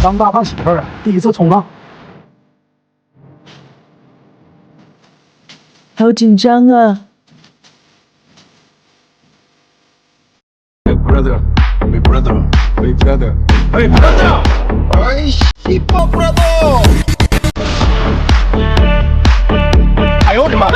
当大胖媳妇儿第一次冲浪，好紧张啊！ Hey brother, hey brother, hey brother, hey brother! Ay, shit, brother! 哎呦我的妈！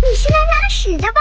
你是来拉屎的吧？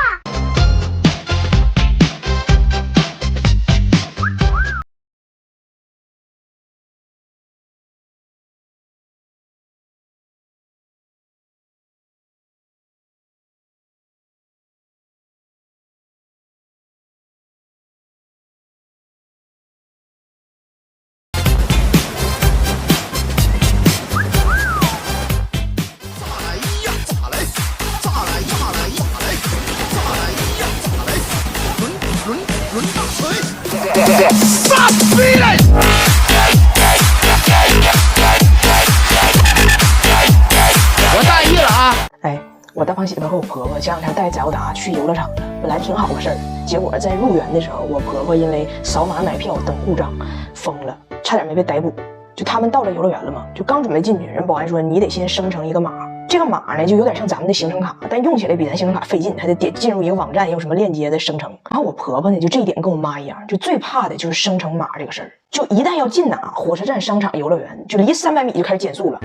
我大意了啊！哎，我大胖媳妇和我婆婆前两天带载我达去游乐场了，本来挺好个事儿，结果在入园的时候，我婆婆因为扫码买票等故障疯了，差点没被逮捕。就他们到了游乐园了嘛，就刚准备进去，人保安说你得先生成一个码，这个码呢就有点像咱们的行程卡，但用起来比咱行程卡费劲，还得点进入一个网站，有什么链接的生成。然后我婆婆呢就这一点跟我妈一样，就最怕的就是生成码这个事儿，就一旦要进哪火车站、商场、游乐园，就离300米就开始减速了。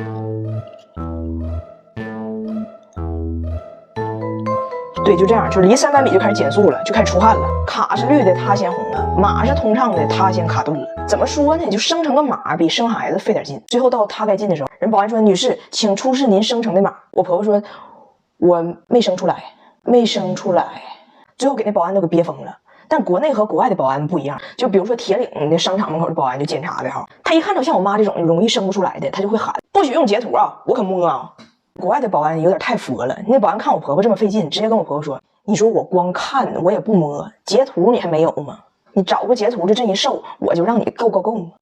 对，就这样，就离300米就开始减速了，就开始出汗了。卡是绿的，他先红了；码是通畅的，他先卡顿了。怎么说呢？就生成个码比生孩子费点劲。最后到他该进的时候，人保安说：“女士，请出示您生成的码。”我婆婆说：“我没生出来，没生出来。”最后给那保安都给憋疯了。但国内和国外的保安不一样，就比如说铁岭那商场门口的保安就检查的哈，他一看到像我妈这种容易生不出来的，他就会喊：“不许用截图啊，我可摸啊！”国外的保安有点太佛了，那保安看我婆婆这么费劲，直接跟我婆婆说：“你说我光看我也不摸，截图你还没有吗？你找个截图就这一瘦，我就让你够。”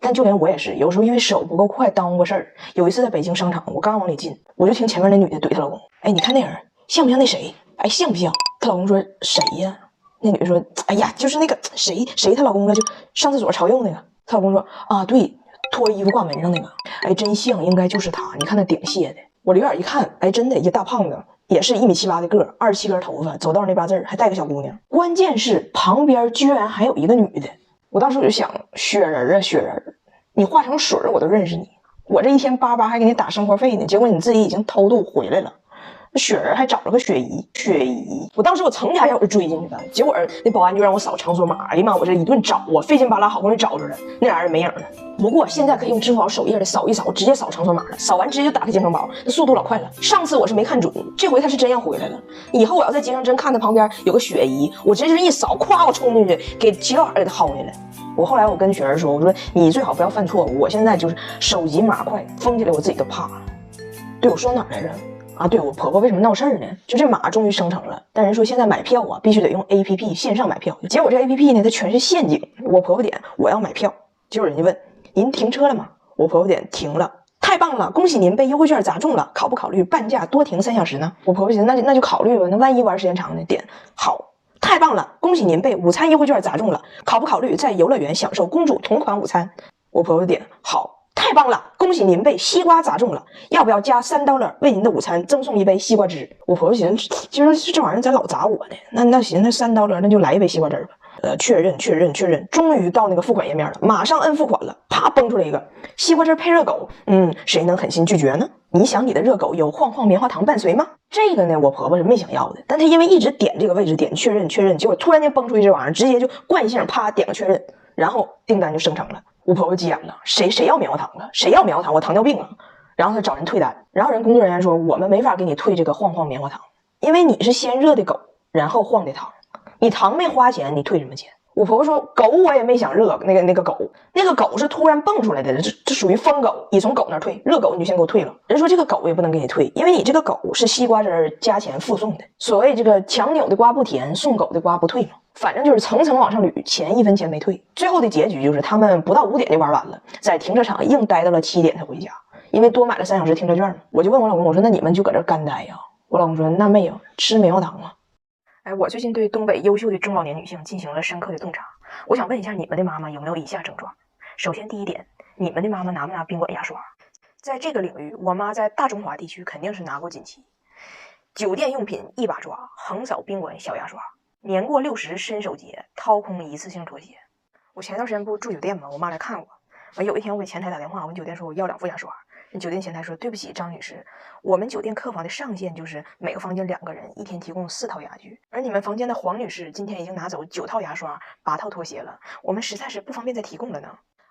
但就连我也是，有时候因为手不够快耽误个事儿。有一次在北京商场，我刚往里进，我就听前面那女的怼她老公：“哎，你看那人像不像那谁？哎，像不像？”她老公说：“谁呀？”那女的说：“哎呀，就是那个谁她老公了，就上厕所朝右那个。”她老公说：“啊，对，脱衣服挂门上那个。哎，真像，应该就是他。你看那顶卸的。”我离远一看，哎，真的一大胖子，也是1.78米的个，27根头发，走道那八字还带个小姑娘。关键是旁边居然还有一个女的。我当时我就想，雪人啊，雪人，你化成水我都认识你，我这一天巴巴还给你打生活费呢，结果你自己已经偷渡回来了。雪人还找了个雪姨，我当时我蹭家要是追进去的，结果那保安就让我扫场所码，哎呀妈，我这一顿找，我费劲巴拉好不容易找着了，那俩人没影了。不过现在可以用支付宝首页的扫一扫，直接扫场所码了，扫完直接就打开健康宝，那速度老快了。上次我是没看准，这回他是真要回来了。以后我要在街上真看他旁边有个雪姨，我直接就是一扫，咵我冲进去给齐老板给他薅下来。后来我跟雪儿说，我说你最好不要犯错误，我现在就是手疾马快，疯起来我自己都怕。对，我说哪来着？啊，对，我婆婆为什么闹事儿呢？就这码终于生成了，但人说现在买票啊，必须得用 APP 线上买票，结果这 APP 呢，它全是陷阱。我婆婆点我要买票，结果人家问您停车了吗？我婆婆点停了，太棒了，恭喜您被优惠券砸中了，考不考虑半价多停3小时呢？我婆婆寻思那就考虑吧，那万一玩时间长呢？点好，太棒了，恭喜您被午餐优惠券砸中了，考不考虑在游乐园享受公主同款午餐？我婆婆点好。太棒了，恭喜您被西瓜砸中了，要不要加$3为您的午餐赠送一杯西瓜汁？我婆婆寻思，就是这玩意儿咋老砸我呢？那行，那$3，那就来一杯西瓜汁吧。确认，终于到那个付款页面了，马上摁付款了，啪蹦出来一个西瓜汁配热狗，谁能狠心拒绝呢？你想你的热狗有晃晃棉花糖伴随吗？这个呢，我婆婆是没想要的，但她因为一直点这个位置点确认，结果突然间蹦出一这玩意儿，直接就惯性啪点个确认，然后订单就生成了。我婆婆急眼了，谁要棉花糖了？谁要棉花糖？我糖尿病啊！然后她找人退单，然后人工作人员说我们没法给你退这个晃晃棉花糖，因为你是先热的狗，然后晃的糖，你糖没花钱，你退什么钱？我婆婆说狗我也没想热那个狗，那个狗是突然蹦出来的，这属于疯狗，你从狗那儿退，热狗你就先给我退了。人说这个狗也不能给你退，因为你这个狗是西瓜汁加钱附送的，所谓这个强扭的瓜不甜，送狗的瓜不退嘛。反正就是层层往上捋，钱1分钱没退。最后的结局就是他们不到5点就玩完了，在停车场硬待到了7点才回家，因为多买了3小时停车券嘛。我就问我老公，我说那你们就搁这干待呀？我老公说那没有，吃棉花糖了。哎，我最近对东北优秀的中老年女性进行了深刻的洞察。我想问一下，你们的妈妈有没有以下症状？首先，第一点，你们的妈妈拿不拿宾馆牙刷？在这个领域，我妈在大中华地区肯定是拿过锦旗。酒店用品一把抓，横扫宾馆小牙刷。年过60伸手节，掏空一次性拖鞋。我前段时间不住酒店吗？我妈来看我。完有一天我给前台打电话，我跟酒店说我要2副牙刷。酒店前台说对不起张女士，我们酒店客房的上限就是每个房间2个人，一天提供4套牙具，而你们房间的黄女士今天已经拿走9套牙刷、8套拖鞋了，我们实在是不方便再提供了呢。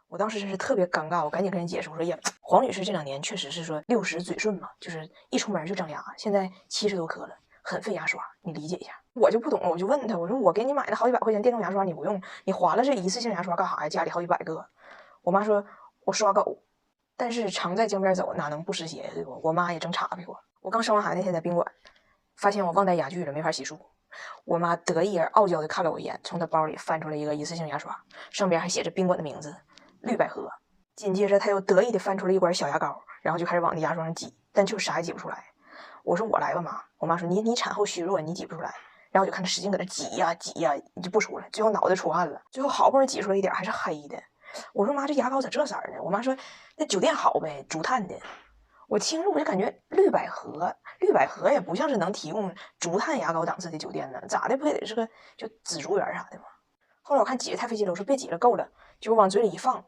我当时真是特别尴尬，我赶紧跟人解释，我说呀，黄女士这2年确实是说60嘴顺嘛，就是一出门就长牙，现在70多颗了，很费牙刷，你理解一下。我就不懂了，我就问他，我说我给你买了好几百块钱电动牙刷，你不用，你划了这一次性牙刷干啥呀？家里好几百个。我妈说我刷狗。但是常在江边走，哪能不湿鞋，对不？我妈也整岔劈过。我刚生完孩子那天在宾馆，发现我忘带牙具了，没法洗漱。我妈得意而傲娇的看了我一眼，从她包里翻出了一个一次性牙刷，上边还写着宾馆的名字绿百合。紧接着她又得意的翻出了一管小牙膏，然后就开始往那牙刷上挤，但就啥也挤不出来。我说我来吧妈，我妈说你产后虚弱，你挤不出来。然后我就看她使劲搁那挤呀挤呀，就不出来，最后脑袋出汗了，最后好不容易挤出来一点，还是黑的。我说妈，这牙膏咋这色儿呢？我妈说那酒店好呗，竹炭的。我听着我就感觉绿百合也不像是能提供竹炭牙膏档次的酒店呢，咋的不也得是个就紫竹园啥的吗？后来我看挤的太费劲了，我说别挤了，够了，结果往嘴里一放，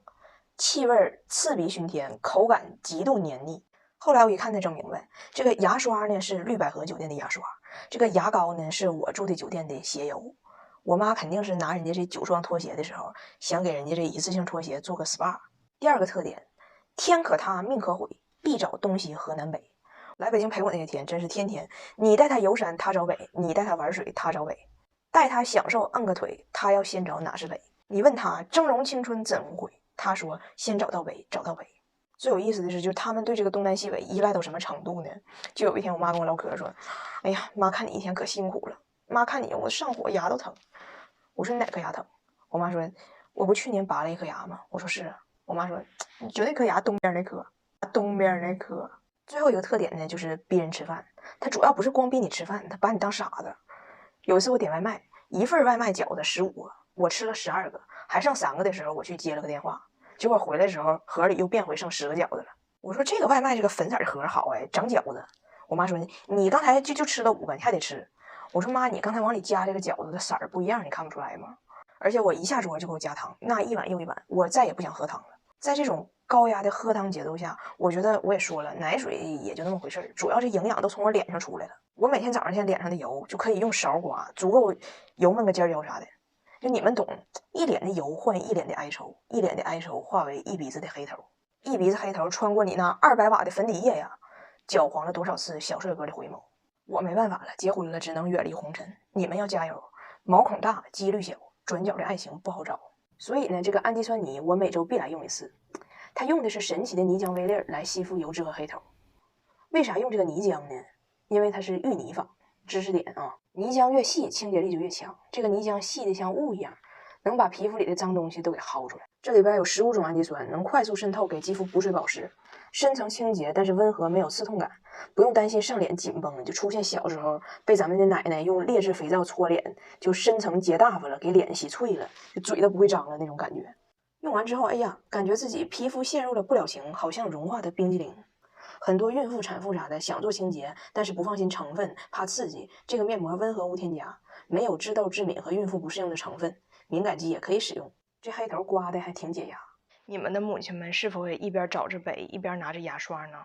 气味刺鼻熏天，口感极度黏腻。后来我一看才整明白，这个牙刷呢是绿百合酒店的牙刷，这个牙膏呢是我住的酒店的鞋油。我妈肯定是拿人家这9双拖鞋的时候，想给人家这一次性拖鞋做个 SPA。第二个特点，天可塌，命可毁，必找东西河南北。来北京陪我那些天，真是天天，你带他游山，他找北；你带他玩水，他找北；带他享受，摁个腿，他要先找哪是北。你问他峥嵘青春怎无悔，他说先找到北，找到北。最有意思的是，就是他们对这个东南西北依赖到什么程度呢？就有一天我妈跟我唠嗑说，哎呀妈，看你一天可辛苦了，妈看你我上火牙都疼。我说你哪颗牙疼？我妈说我不去年拔了一颗牙吗？我说是啊。我妈说你就那颗牙东边那颗，东边那颗。最后一个特点呢，就是逼人吃饭。它主要不是光逼你吃饭，它把你当傻子。有一次我点外卖，一份外卖饺子15个，我吃了12个，还剩3个的时候，我去接了个电话，结果回来的时候盒里又变回剩10个饺子了。我说这个外卖这个粉色的盒好哎，长饺子。我妈说你刚才就吃了5个，你还得吃。我说妈，你刚才往里加这个饺子的色儿不一样，你看不出来吗？而且我一下桌就给我加糖，那一碗又一碗，我再也不想喝汤了。在这种高压的喝汤节奏下，我觉得我也说了，奶水也就那么回事儿，主要是营养都从我脸上出来了。我每天早上现在脸上的油就可以用勺刮，足够油焖个尖椒啥的。就你们懂，一脸的油换一脸的哀愁，一脸的哀愁化为一鼻子的黑头，一鼻子黑头穿过你那200瓦的粉底液呀，搅黄了多少次小帅哥的回眸。我没办法了，结婚了只能远离红尘。你们要加油，毛孔大，几率小，转角的爱情不好找。所以呢，这个氨基酸泥我每周必来用1次。它用的是神奇的泥浆微粒来吸附油脂和黑头。为啥用这个泥浆呢？因为它是芋泥法。知识点啊，泥浆越细，清洁力就越强。这个泥浆细的像雾一样，能把皮肤里的脏东西都给薅出来。这里边有15种氨基酸，能快速渗透，给肌肤补水保湿，深层清洁，但是温和，没有刺痛感，不用担心上脸紧绷，就出现小时候被咱们的奶奶用劣质肥皂搓脸，就深层结大发了，给脸洗脆了，就嘴都不会张了那种感觉。用完之后，哎呀，感觉自己皮肤陷入了不了情，好像融化的冰激凌。很多孕妇、产妇啥的想做清洁，但是不放心成分，怕刺激。这个面膜温和无添加，没有致痘、致敏和孕妇不适应的成分，敏感肌也可以使用。这黑头刮的还挺解压。你们的母亲们是否也一边找着北，一边拿着牙刷呢？